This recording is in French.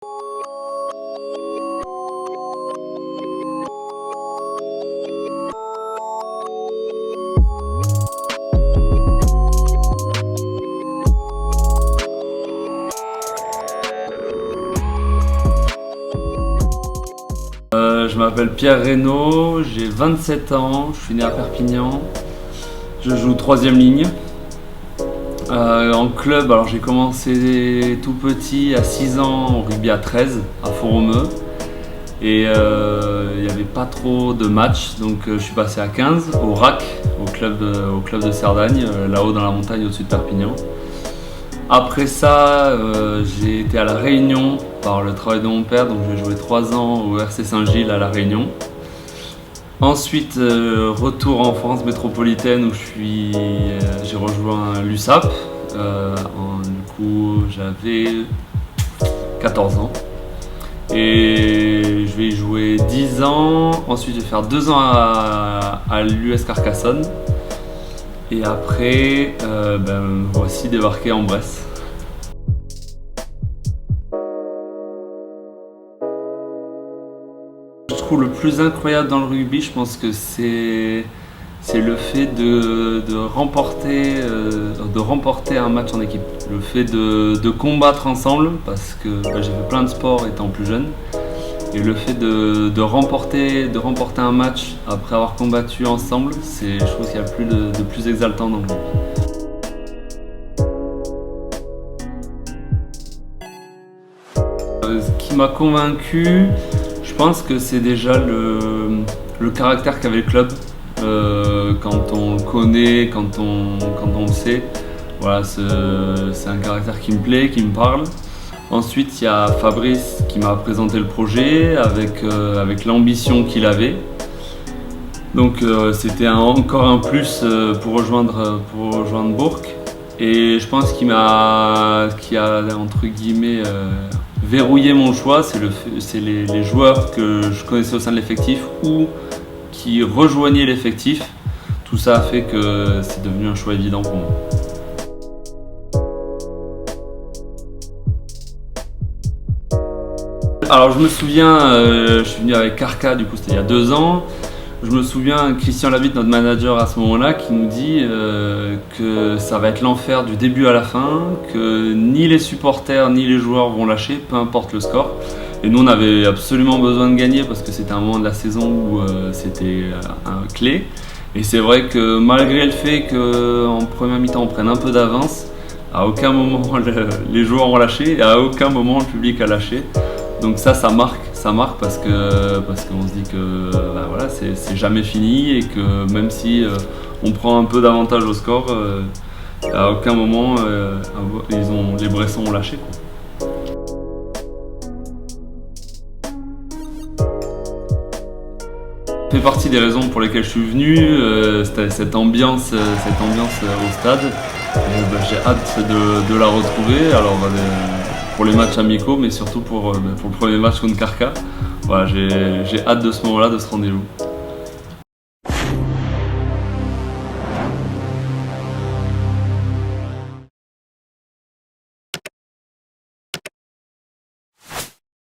Je m'appelle Pierre Reynaud, j'ai 27 ans, je suis né à Perpignan, je joue 3e ligne. En club, alors j'ai commencé tout petit à 6 ans au rugby à 13 à Font-Romeu et il n'y avait pas trop de matchs, donc je suis passé à 15 au RAC, au club de Cerdagne, là-haut dans la montagne au-dessus de Perpignan. Après ça, j'ai été à La Réunion par le travail de mon père, donc j'ai joué 3 ans au RC Saint-Gilles à La Réunion. Ensuite, retour en France métropolitaine où j'ai rejoint l'USAP. Du coup, j'avais 14 ans. Et je vais y jouer 10 ans. Ensuite, je vais faire 2 ans à l'US Carcassonne. Et après, voici débarqué en Bresse. Je trouve le plus incroyable dans le rugby, je pense que c'est le fait de remporter un match en équipe. Le fait de combattre ensemble, parce que j'ai fait plein de sports étant plus jeune. Et le fait de remporter un match après avoir combattu ensemble, je trouve qu'il y a plus de plus exaltant dans le rugby. Ce qui m'a convaincu, je pense que c'est déjà le caractère qu'avait le club. Quand on le connaît, quand on le sait, voilà, c'est un caractère qui me plaît, qui me parle. Ensuite, il y a Fabrice qui m'a présenté le projet avec l'ambition qu'il avait. Donc c'était encore un plus pour rejoindre Bourg. Et je pense qu'il a entre guillemets verrouillé mon choix, c'est les joueurs que je connaissais au sein de l'effectif ou qui rejoignaient l'effectif. Tout ça a fait que c'est devenu un choix évident pour moi. Alors je me souviens, je suis venu avec Carca, du coup c'était il y a 2 ans. Je me souviens Christian Labitte, notre manager à ce moment-là, qui nous dit que ça va être l'enfer du début à la fin, que ni les supporters ni les joueurs vont lâcher, peu importe le score. Et nous on avait absolument besoin de gagner parce que c'était un moment de la saison où c'était un clé. Et c'est vrai que malgré le fait qu'en première mi-temps on prenne un peu d'avance, à aucun moment les joueurs ont lâché et à aucun moment le public a lâché. Donc ça marque parce qu'on se dit que voilà, c'est jamais fini et que même si on prend un peu d'avantage au score, à aucun moment les Bressons ont lâché, quoi. Ça fait partie des raisons pour lesquelles je suis venu, cette ambiance au stade. J'ai hâte de la retrouver. Alors, pour les matchs amicaux, mais surtout pour le premier match contre Carca. Voilà, j'ai hâte de ce moment-là, de ce rendez-vous.